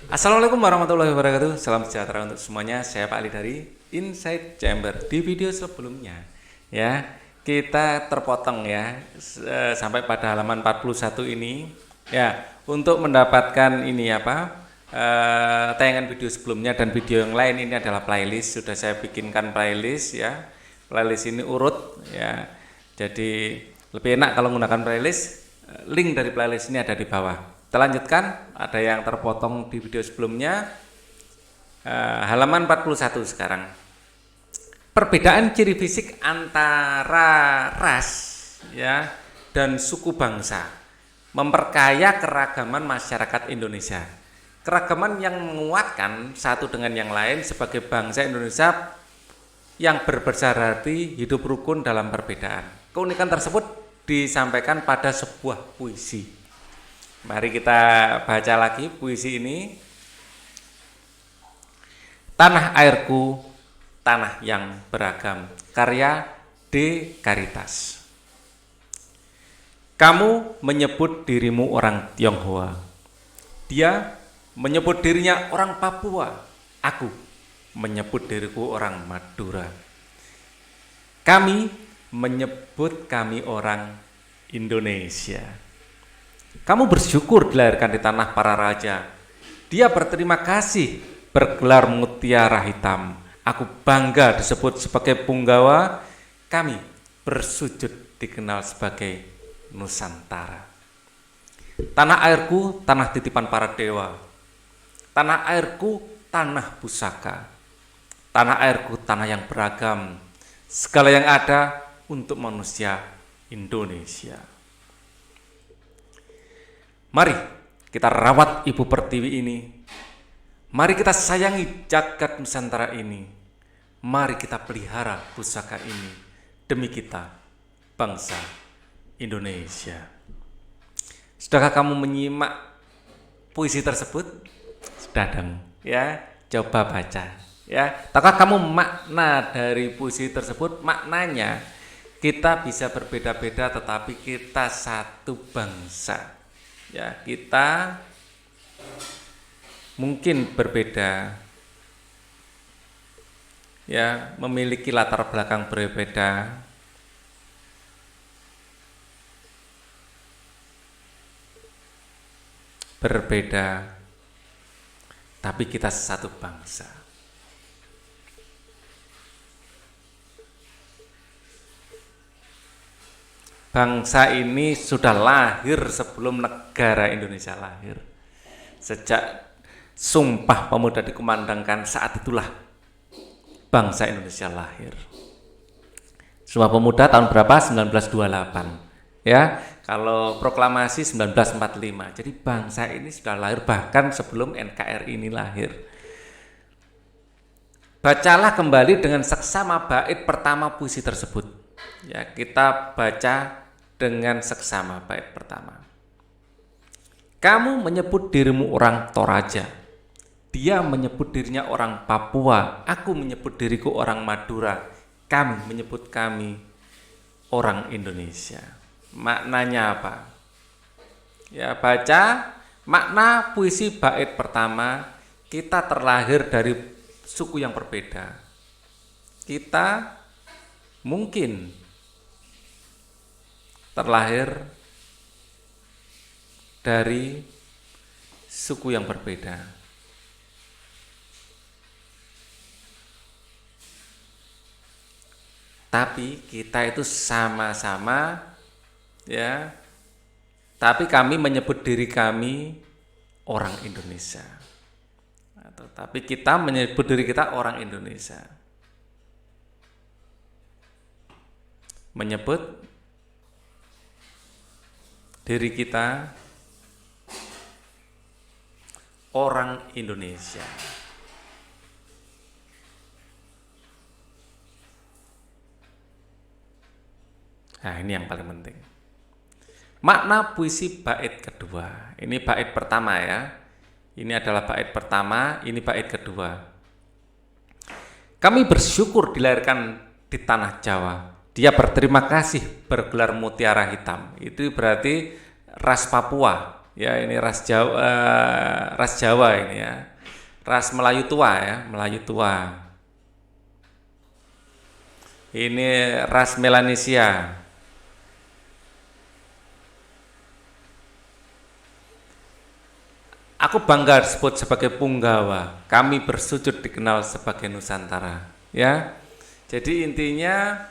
Assalamualaikum warahmatullahi wabarakatuh. Salam sejahtera untuk semuanya. Saya Pak Ali dari Inside Chamber. Di video sebelumnya, ya, kita terpotong ya sampai pada halaman 41 ini, ya, untuk mendapatkan ini tayangan video sebelumnya dan video yang lain ini adalah playlist. Sudah saya bikinkan playlist ya. Playlist ini urut ya. Jadi lebih enak kalau menggunakan playlist. Link dari playlist ini ada di bawah. Kita lanjutkan, ada yang terpotong di video sebelumnya, halaman 41 sekarang. Perbedaan ciri fisik antara ras ya dan suku bangsa memperkaya keragaman masyarakat Indonesia. Keragaman yang menguatkan satu dengan yang lain sebagai bangsa Indonesia yang berbesar hati, hidup rukun dalam perbedaan. Keunikan tersebut disampaikan pada sebuah puisi. Mari kita baca lagi puisi ini. Tanah airku, tanah yang beragam, karya D. Caritas. Kamu menyebut dirimu orang Tionghoa. Dia menyebut dirinya orang Papua. Aku menyebut diriku orang Madura. Kami menyebut kami orang Indonesia. Kamu bersyukur dilahirkan di tanah para raja. Dia berterima kasih bergelar mutiara hitam. Aku bangga disebut sebagai punggawa. Kami bersujud dikenal sebagai Nusantara. Tanah airku, tanah titipan para dewa. Tanah airku, tanah pusaka. Tanah airku, tanah yang beragam. Segala yang ada untuk manusia Indonesia. Mari kita rawat Ibu Pertiwi ini. Mari kita sayangi jagat Nusantara ini. Mari kita pelihara pusaka ini demi kita, bangsa Indonesia. Sudahkah kamu menyimak puisi tersebut? Sudah dong, ya. Coba baca, ya. Tahukah kamu makna dari puisi tersebut? Maknanya kita bisa berbeda-beda tetapi kita satu bangsa. Ya, kita mungkin berbeda, ya, memiliki latar belakang berbeda, tapi kita satu bangsa. Bangsa ini sudah lahir sebelum negara Indonesia lahir. Sejak Sumpah Pemuda dikumandangkan, saat itulah bangsa Indonesia lahir. Sumpah Pemuda tahun berapa? 1928. Ya, kalau proklamasi 1945. Jadi bangsa ini sudah lahir bahkan sebelum NKRI ini lahir. Bacalah kembali dengan seksama bait pertama puisi tersebut. Ya, kita baca dengan seksama bait pertama. Kamu menyebut dirimu orang Toraja. Dia menyebut dirinya orang Papua. Aku menyebut diriku orang Madura. Kami menyebut kami orang Indonesia. Maknanya apa? Ya, baca makna puisi bait pertama. Kita terlahir dari suku yang berbeda. Kita mungkin terlahir dari suku yang berbeda. Tapi kita itu sama-sama, ya. Tapi kami menyebut diri kami orang Indonesia. Tapi kita menyebut diri kita orang Indonesia. Menyebut diri kita orang Indonesia. Nah, ini yang paling penting. Makna puisi bait kedua. Ini bait pertama ya. Ini adalah bait pertama, ini bait kedua. Kami bersyukur dilahirkan di tanah Jawa. Dia berterima kasih bergelar mutiara hitam. Itu berarti ras Papua, Ya, ini ras Jawa ini ya. Ras Melayu tua ya, Melayu tua. Ini ras Melanesia. Aku bangga disebut sebagai Punggawa. Kami bersujud dikenal sebagai Nusantara. Ya, jadi intinya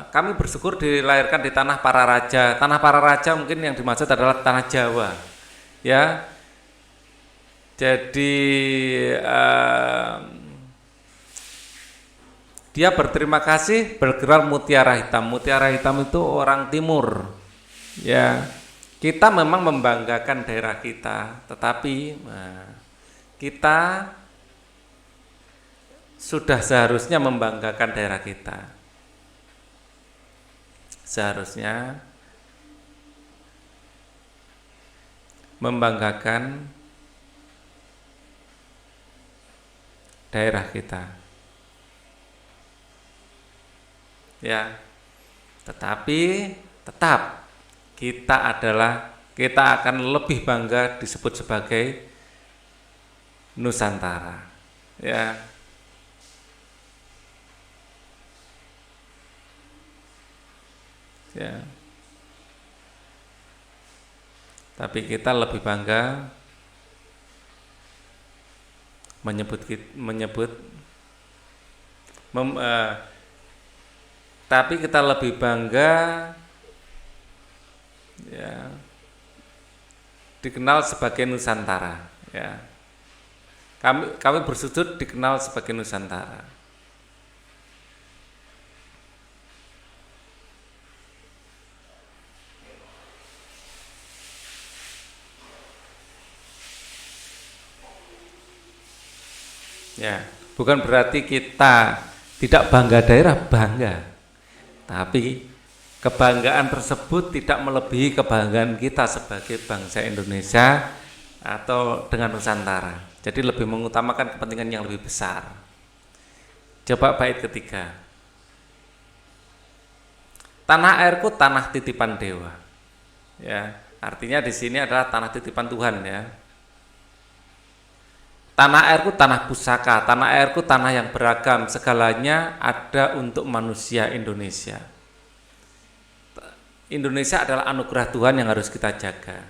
kami bersyukur dilahirkan di tanah para raja. Tanah para raja mungkin yang dimaksud adalah tanah Jawa. Ya, jadi dia berterima kasih bergerak mutiara hitam. Mutiara hitam itu orang timur. Ya, kita memang membanggakan daerah kita, tetapi kita sudah seharusnya membanggakan daerah kita. Seharusnya membanggakan daerah kita. Ya, tetapi tetap kita akan lebih bangga disebut sebagai Nusantara. Ya. Ya. Tapi kita lebih bangga tapi kita lebih bangga ya dikenal sebagai Nusantara ya. Kami bersujud dikenal sebagai Nusantara. Ya, bukan berarti kita tidak bangga daerah, bangga. Tapi kebanggaan tersebut tidak melebihi kebanggaan kita sebagai bangsa Indonesia atau dengan Nusantara. Jadi lebih mengutamakan kepentingan yang lebih besar. Coba bait ketiga. Tanah airku tanah titipan dewa. Ya, artinya di sini adalah tanah titipan Tuhan ya. Tanah airku tanah pusaka, tanah airku tanah yang beragam, segalanya ada untuk manusia Indonesia. Indonesia adalah anugerah Tuhan yang harus kita jaga.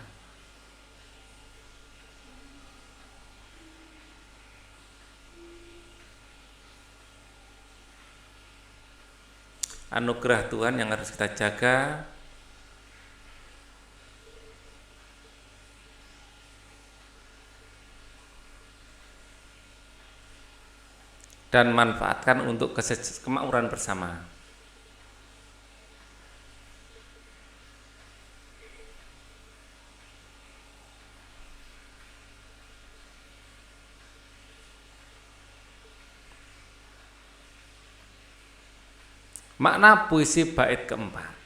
Anugerah Tuhan yang harus kita jaga. Dan manfaatkan untuk kemakmuran bersama. Makna puisi bait keempat.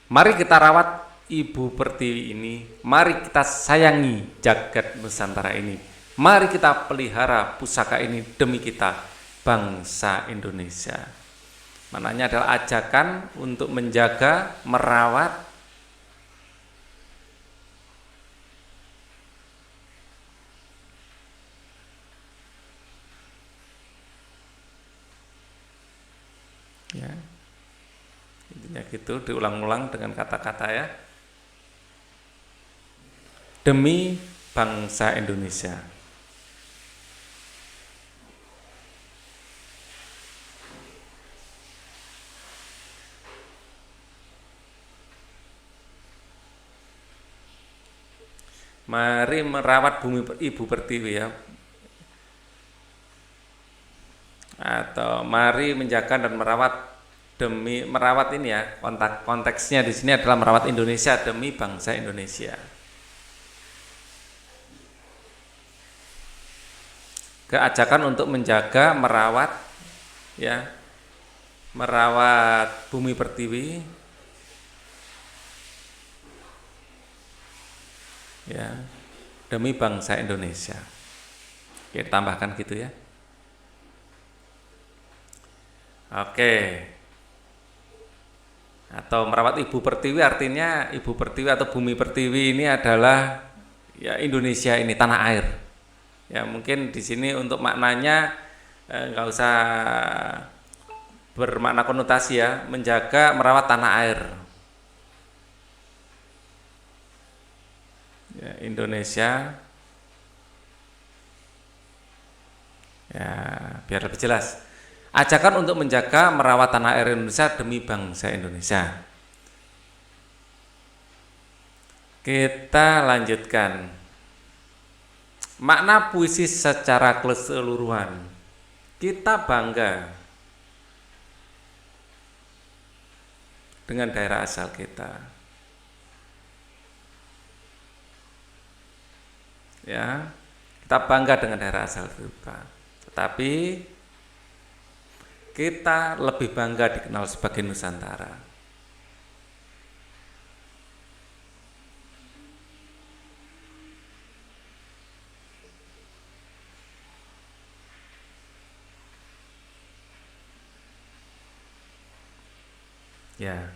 Mari kita rawat Ibu Pertiwi ini, mari kita sayangi jagat Nusantara ini. Mari kita pelihara pusaka ini demi kita, bangsa Indonesia. Maknanya adalah ajakan untuk menjaga, merawat ya. Intinya gitu, diulang-ulang dengan kata-kata ya. Demi bangsa Indonesia. Mari merawat bumi Ibu Pertiwi ya. Atau mari menjaga dan merawat demi merawat ini ya. Konteksnya di sini adalah merawat Indonesia demi bangsa Indonesia. Keajakan untuk menjaga, merawat ya. Merawat bumi Pertiwi ya, demi bangsa Indonesia. Oke, tambahkan gitu ya. Oke. atau merawat Ibu Pertiwi, artinya Ibu Pertiwi atau Bumi Pertiwi ini adalah ya Indonesia ini, tanah air. Ya mungkin di sini untuk maknanya nggak usah bermakna konotasi ya, menjaga merawat tanah air. Ya, Indonesia ya biar lebih jelas. Ajakan untuk menjaga merawat tanah air Indonesia demi bangsa Indonesia. Kita lanjutkan. Makna puisi secara keseluruhan. Kita bangga dengan daerah asal kita. Ya, kita bangga dengan daerah asal kita. Tetapi kita lebih bangga dikenal sebagai Nusantara. Ya,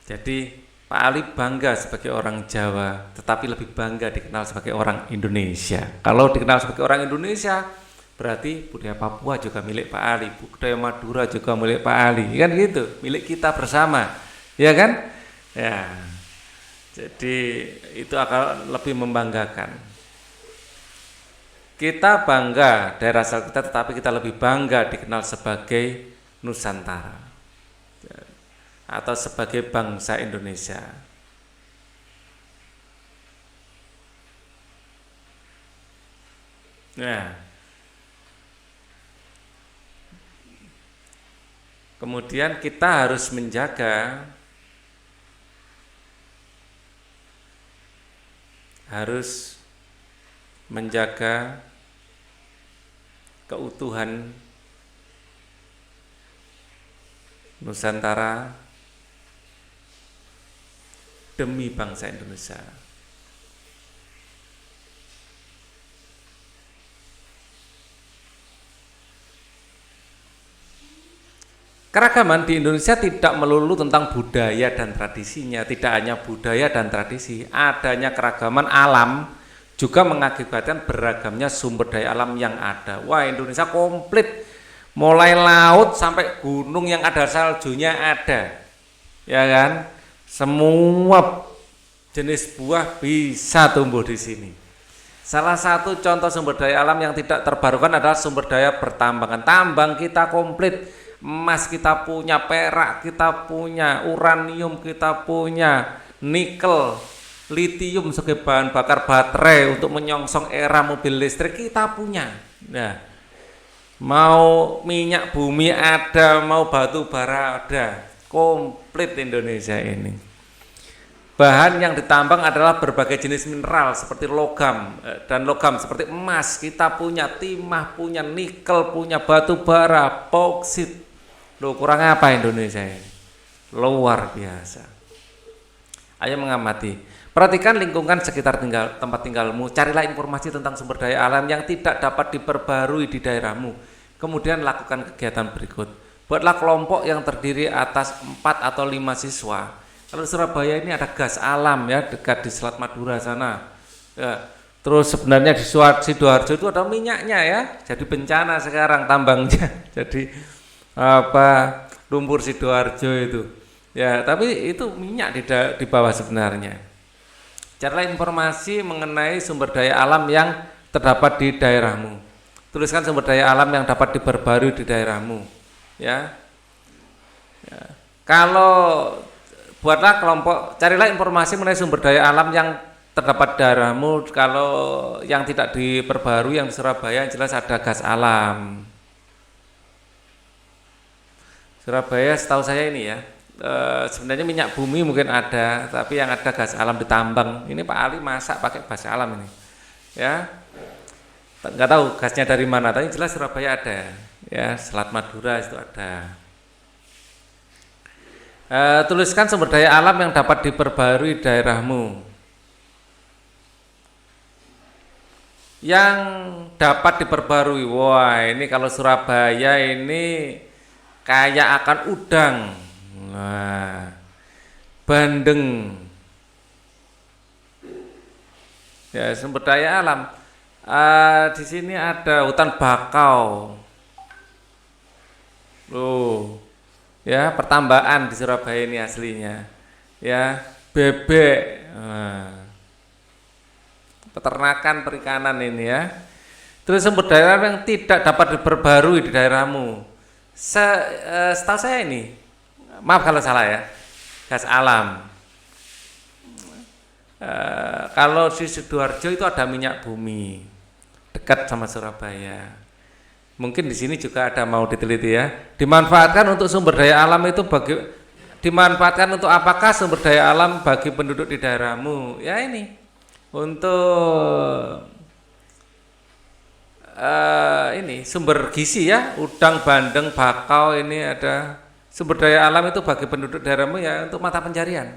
jadi Pak Ali bangga sebagai orang Jawa, tetapi lebih bangga dikenal sebagai orang Indonesia. Kalau dikenal sebagai orang Indonesia, berarti budaya Papua juga milik Pak Ali, budaya Madura juga milik Pak Ali, kan gitu, milik kita bersama, ya kan? Ya, jadi itu akan lebih membanggakan. Kita bangga daerah asal kita, tetapi kita lebih bangga dikenal sebagai Nusantara atau sebagai bangsa Indonesia. Nah, kemudian kita harus menjaga, keutuhan Nusantara demi bangsa Indonesia. Keragaman di Indonesia tidak melulu tentang budaya dan tradisinya, tidak hanya budaya dan tradisi, adanya keragaman alam juga mengakibatkan beragamnya sumber daya alam yang ada. Wah, Indonesia komplit, mulai laut sampai gunung yang ada saljunya ada, ya kan? Semua jenis buah bisa tumbuh di sini. Salah satu contoh sumber daya alam yang tidak terbarukan adalah sumber daya pertambangan. Tambang kita komplit, emas kita punya, perak kita punya, uranium kita punya, nikel, litium sebagai bahan bakar baterai untuk menyongsong era mobil listrik kita punya. Nah, mau minyak bumi ada, mau batu bara ada, komplit Indonesia ini. Bahan yang ditambang adalah berbagai jenis mineral seperti logam dan logam seperti emas kita punya, timah punya, nikel punya, batu bara, bauksit. Loh, kurang apa Indonesia ini? Luar biasa. Ayo mengamati. Perhatikan lingkungan sekitar tempat tinggalmu, carilah informasi tentang sumber daya alam yang tidak dapat diperbarui di daerahmu. Kemudian lakukan kegiatan berikut. Buatlah kelompok yang terdiri atas 4 atau 5 siswa. Kalau Surabaya ini ada gas alam ya, dekat di Selat Madura sana. Ya, terus sebenarnya di Sidoarjo itu ada minyaknya ya. Jadi bencana sekarang tambangnya. Jadi lumpur Sidoarjo itu. Ya, tapi itu minyak di bawah sebenarnya. Carilah informasi mengenai sumber daya alam yang terdapat di daerahmu. Tuliskan sumber daya alam yang dapat diperbarui di daerahmu. Ya. Kalau buatlah kelompok, carilah informasi mengenai sumber daya alam yang terdapat di daerahmu. Kalau yang tidak diperbarui yang di Surabaya yang jelas ada gas alam. Surabaya setahu saya ini ya, sebenarnya minyak bumi mungkin ada, tapi yang ada gas alam ditambang. Ini Pak Ali masak pakai gas alam ini, ya. Nggak tahu gasnya dari mana, tapi jelas Surabaya ada, ya. Selat Madura itu ada. Tuliskan sumber daya alam yang dapat diperbarui daerahmu. Yang dapat diperbarui, wah ini kalau Surabaya ini kayak akan udang. Nah, Bandeng. Ya, sumber daya alam. Di sini ada hutan bakau. Loh, ya pertambahan di Surabaya ini aslinya. Ya, bebek. Nah, peternakan perikanan ini ya. Terus sumber daya alam yang tidak dapat diperbarui di daerahmu. Setahu saya ini, maaf kalau salah ya, gas alam. Kalau di Sidoarjo itu ada minyak bumi, dekat sama Surabaya. Mungkin di sini juga ada, mau diteliti ya. Dimanfaatkan untuk sumber daya alam itu dimanfaatkan untuk apakah sumber daya alam bagi penduduk di daerahmu? Ya ini untuk ini sumber gizi ya, udang, bandeng, bakau, ini ada sumber daya alam itu bagi penduduk daerahmu ya untuk mata pencarian.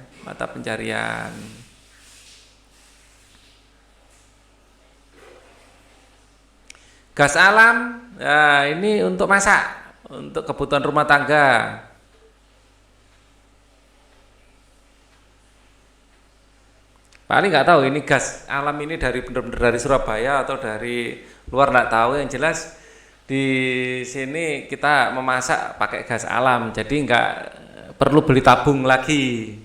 Gas alam, ya ini untuk masak, untuk kebutuhan rumah tangga. Paling nggak tahu ini gas alam ini benar-benar dari Surabaya atau dari luar, nggak tahu. Yang jelas di sini kita memasak pakai gas alam, jadi nggak perlu beli tabung lagi.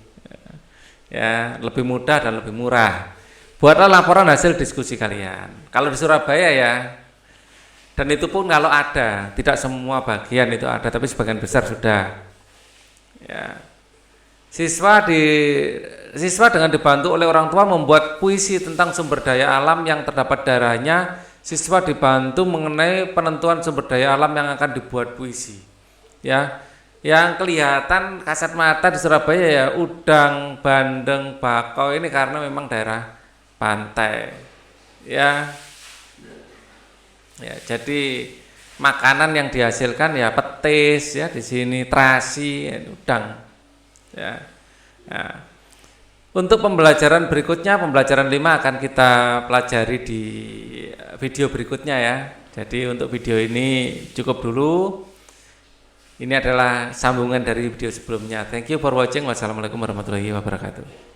Ya, lebih mudah dan lebih murah. Buatlah laporan hasil diskusi kalian. Kalau di Surabaya ya. Dan itu pun kalau ada, tidak semua bagian itu ada, tapi sebagian besar sudah. Ya. Siswa dengan dibantu oleh orang tua membuat puisi tentang sumber daya alam yang terdapat daerahnya. Siswa dibantu mengenai penentuan sumber daya alam yang akan dibuat puisi. Ya. Yang kelihatan kasat mata di Surabaya ya udang, bandeng, bakau, ini karena memang daerah pantai. Ya. Ya, jadi makanan yang dihasilkan ya petis ya, di sini terasi, ya, udang. Ya. Nah, untuk pembelajaran berikutnya, pembelajaran 5 akan kita pelajari di video berikutnya ya. Jadi untuk video ini cukup dulu. Ini adalah sambungan dari video sebelumnya. Thank you for watching. Wassalamualaikum warahmatullahi wabarakatuh.